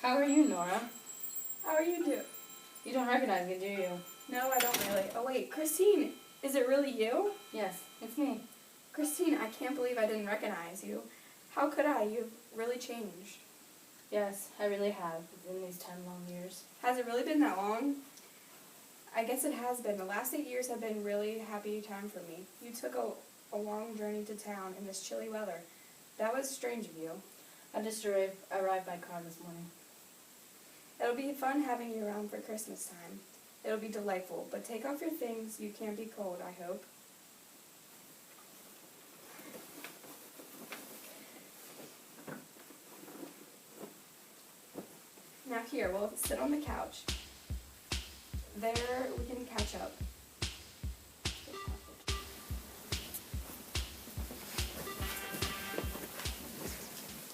How are you, Nora? How are you doing? You don't recognize me, do you? No, I don't really. Oh wait, Christine, is it really you? Yes, it's me. Christine, I can't believe I didn't recognize you. How could I? You've really changed. Yes, I really have, in these 10 long years. Has it really been that long? I guess it has been. The last 8 years have been really happy time for me. You took a long journey to town in this chilly weather. That was strange of you. I just arrived by car this morning. It'll be fun having you around for Christmas time. It'll be delightful, but take off your things. You can't be cold, I hope. Now here, we'll sit on the couch. There, we can catch up.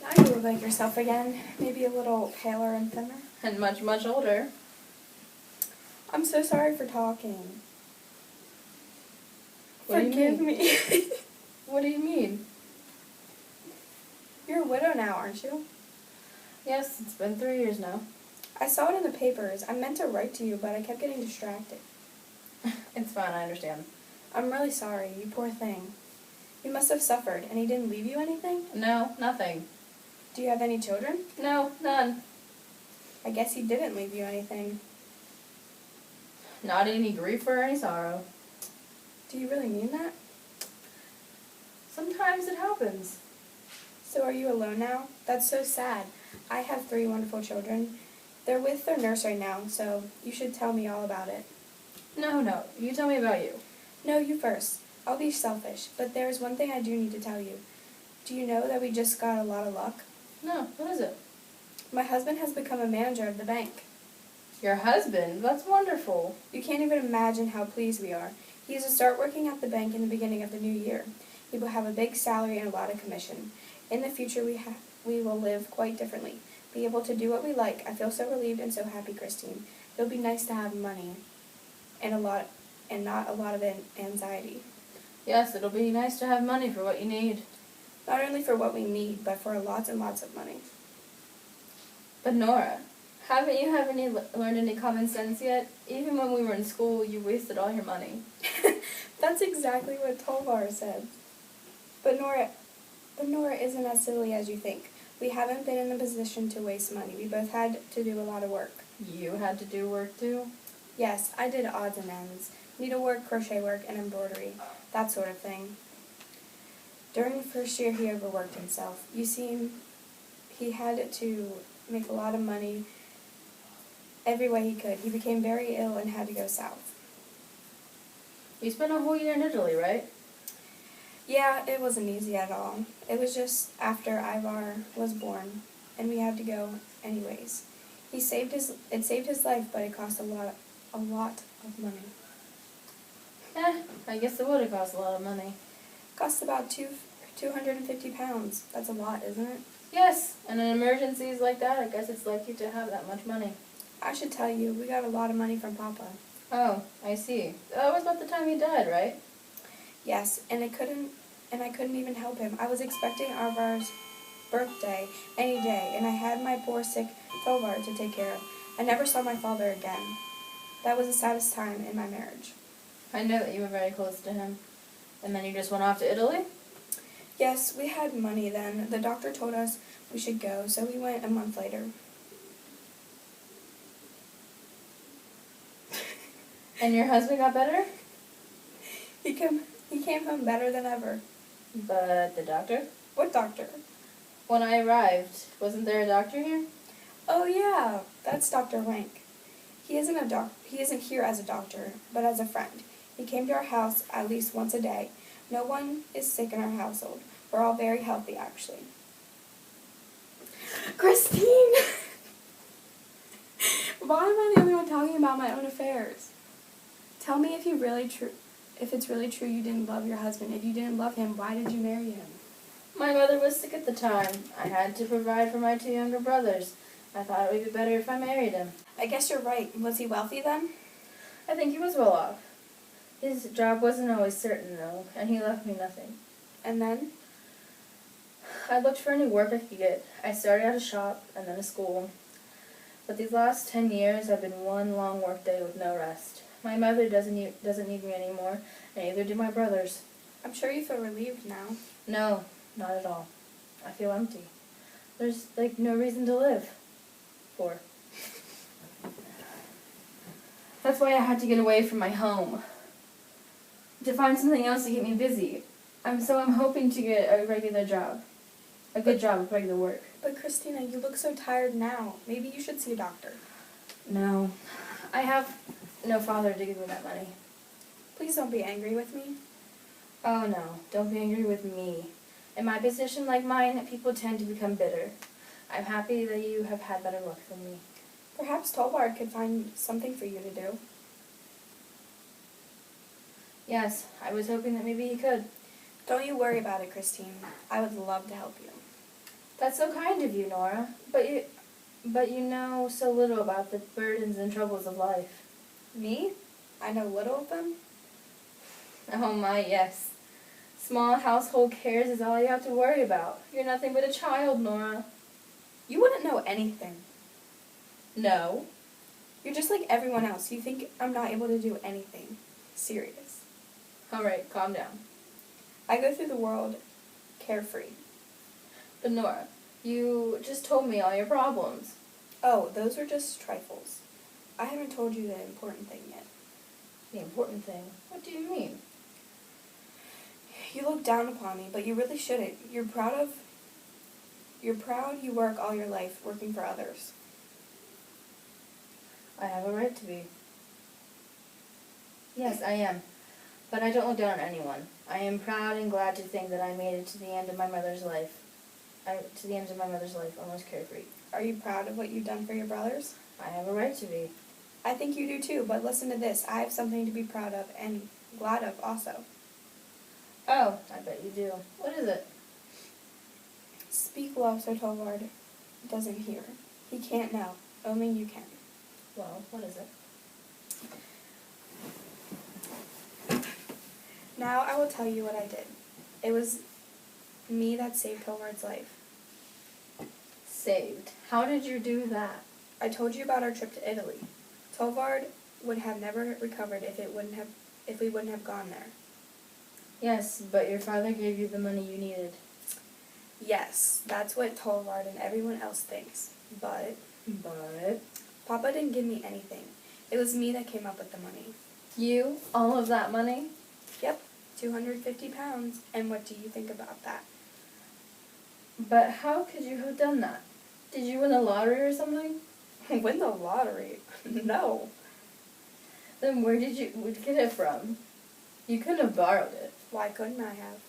Now you look like yourself again. Maybe a little paler and thinner. And much, much older. I'm so sorry for talking. What do you Forgive mean? me. What do you mean? You're a widow now, aren't you? Yes, it's been 3 years now. I saw it in the papers. I meant to write to you, but I kept getting distracted. It's fine, I understand. I'm really sorry, you poor thing. You must have suffered, and he didn't leave you anything? No, nothing. Do you have any children? No, none. I guess he didn't leave you anything. Not any grief or any sorrow. Do you really mean that? Sometimes it happens. So are you alone now? That's so sad. I have 3 wonderful children. They're with their nurse right now, so you should tell me all about it. No, you tell me about you. No, you first. I'll be selfish, but there is one thing I do need to tell you. Do you know that we just got a lot of luck? No, what is it? My husband has become a manager of the bank. Your husband? That's wonderful. You can't even imagine how pleased we are. He is to start working at the bank in the beginning of the new year. He will have a big salary and a lot of commission. In the future, we will live quite differently, be able to do what we like. I feel so relieved and so happy, Christine. It'll be nice to have money and not a lot of anxiety. Yes, it'll be nice to have money for what you need. Not only for what we need, but for lots and lots of money. But Nora, haven't you learned any common sense yet? Even when we were in school, you wasted all your money. That's exactly what Tolvar said. But Nora isn't as silly as you think. We haven't been in a position to waste money. We both had to do a lot of work. You had to do work too? Yes, I did odds and ends. Needlework, crochet work, and embroidery. That sort of thing. During the first year, he overworked himself. You see, he had to make a lot of money every way he could. He became very ill and had to go south. You spent a whole year in Italy, right? Yeah, it wasn't easy at all. It was just after Ivar was born, and we had to go anyways. It saved his life, but it cost a lot of money. I guess it would have cost a lot of money. It cost about 250 pounds. That's a lot, isn't it? Yes, and in emergencies like that, I guess it's lucky to have that much money. I should tell you, we got a lot of money from Papa. Oh, I see. That was about the time he died, right? Yes, and I couldn't even help him. I was expecting Ivar's birthday any day, and I had my poor sick Tovar to take care of. I never saw my father again. That was the saddest time in my marriage. I know that you were very close to him. And then you just went off to Italy? Yes, we had money then. The doctor told us we should go, so we went a month later. And your husband got better? He came home better than ever. But the doctor? What doctor? When I arrived, wasn't there a doctor here? Oh yeah, that's Dr. Wank. He isn't here as a doctor, but as a friend. He came to our house at least once a day. No one is sick in our household. We're all very healthy, actually. Christine! Why am I the only one talking about my own affairs? Tell me if it's really true you didn't love your husband. If you didn't love him, why did you marry him? My mother was sick at the time. I had to provide for my 2 younger brothers. I thought it would be better if I married him. I guess you're right. Was he wealthy then? I think he was well off. His job wasn't always certain, though, and he left me nothing. And then? I looked for any work I could get. I started at a shop and then a school. But these last 10 years have been one long workday with no rest. My mother doesn't need me anymore, and neither do my brothers. I'm sure you feel relieved now. No, not at all. I feel empty. There's, no reason to live for. That's why I had to get away from my home. To find something else to keep me busy. I'm hoping to get a regular job. A good job with regular work. But Christina, you look so tired now. Maybe you should see a doctor. No. I have no father to give me that money. Please don't be angry with me. Oh no, don't be angry with me. In my position like mine, people tend to become bitter. I'm happy that you have had better luck than me. Perhaps Tolbard could find something for you to do. Yes, I was hoping that maybe he could. Don't you worry about it, Christine. I would love to help you. That's so kind of you, Nora. But you know so little about the burdens and troubles of life. Me? I know little of them. Oh my, yes. Small household cares is all you have to worry about. You're nothing but a child, Nora. You wouldn't know anything. No. You're just like everyone else. You think I'm not able to do anything. Serious. All right, calm down. I go through the world carefree. But Nora, you just told me all your problems. Oh, those are just trifles. I haven't told you the important thing yet. The important thing? What do you mean? You look down upon me, but you really shouldn't. You're proud you work all your life working for others. I have a right to be. Yes, I am. But I don't look down on anyone. I am proud and glad to think that I made it to the end of my mother's life. Almost carefree. Are you proud of what you've done for your brothers? I have a right to be. I think you do too, but listen to this. I have something to be proud of and glad of also. Oh, I bet you do. What is it? Speak low so Tolvard doesn't hear. He can't now. Only you can. Well, what is it? Now I will tell you what I did. It was me that saved Tolvard's life. Saved. How did you do that? I told you about our trip to Italy. Tolvard would have never recovered if we wouldn't have gone there. Yes, but your father gave you the money you needed. Yes, that's what Tolvard and everyone else thinks. But Papa didn't give me anything. It was me that came up with the money. You? All of that money? Yep, 250 pounds. And what do you think about that? But how could you have done that? Did you win the lottery or something? Win the lottery? No. Then where did you get it from? You couldn't have borrowed it. Why couldn't I have?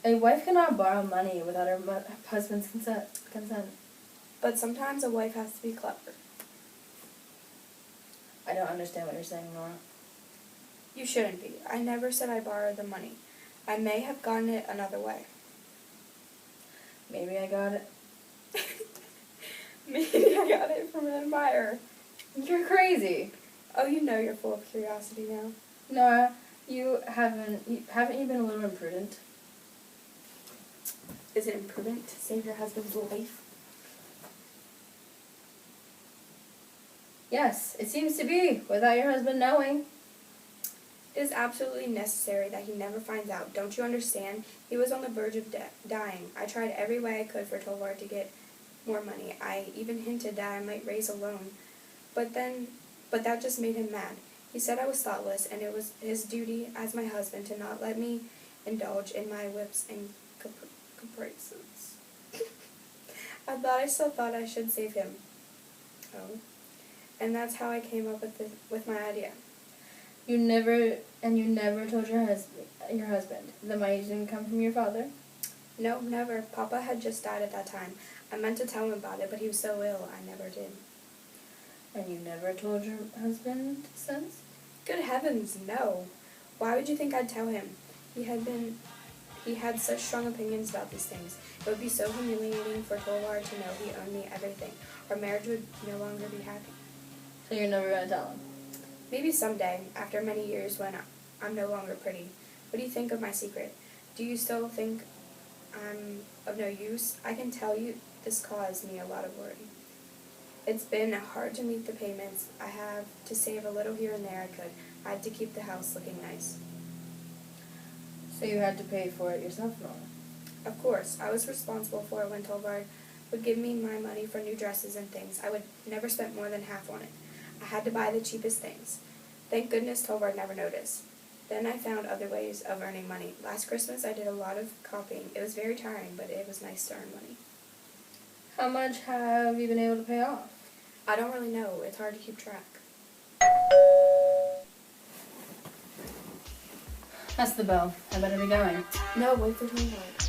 A wife cannot borrow money without her husband's consent. But sometimes a wife has to be clever. I don't understand what you're saying, Nora. You shouldn't be. I never said I borrowed the money. I may have gotten it another way. Maybe I got it. Maybe I got it from an admirer. You're crazy. Oh, you know you're full of curiosity now. Nora, haven't you been a little imprudent? Is it imprudent to save your husband's life? Yes, it seems to be, without your husband knowing. It is absolutely necessary that he never finds out. Don't you understand? He was on the verge of dying. I tried every way I could for Tolvard to get more money. I even hinted that I might raise a loan. But that just made him mad. He said I was thoughtless, and it was his duty as my husband to not let me indulge in my whips and caprices. I still thought I should save him. Oh. And that's how I came up with my idea. You never told your husband. The money didn't come from your father? No, never. Papa had just died at that time. I meant to tell him about it, but he was so ill, I never did. And you never told your husband since? Good heavens, no. Why would you think I'd tell him? He had such strong opinions about these things. It would be so humiliating for Tolvard to know he owned me everything. Our marriage would no longer be happy. So you're never going to tell him? Maybe someday, after many years when I'm no longer pretty. What do you think of my secret? Do you still think I'm of no use, I can tell you this caused me a lot of worry. It's been hard to meet the payments. I have to save a little here and there I could. I had to keep the house looking nice. So you had to pay for it yourself and all? Of course, I was responsible for it when Tolvard would give me my money for new dresses and things. I would never spend more than half on it. I had to buy the cheapest things. Thank goodness Tolvard never noticed. Then I found other ways of earning money. Last Christmas I did a lot of copying. It was very tiring, but it was nice to earn money. How much have you been able to pay off? I don't really know. It's hard to keep track. That's the bell. I better be going. No, wait for Tolvard.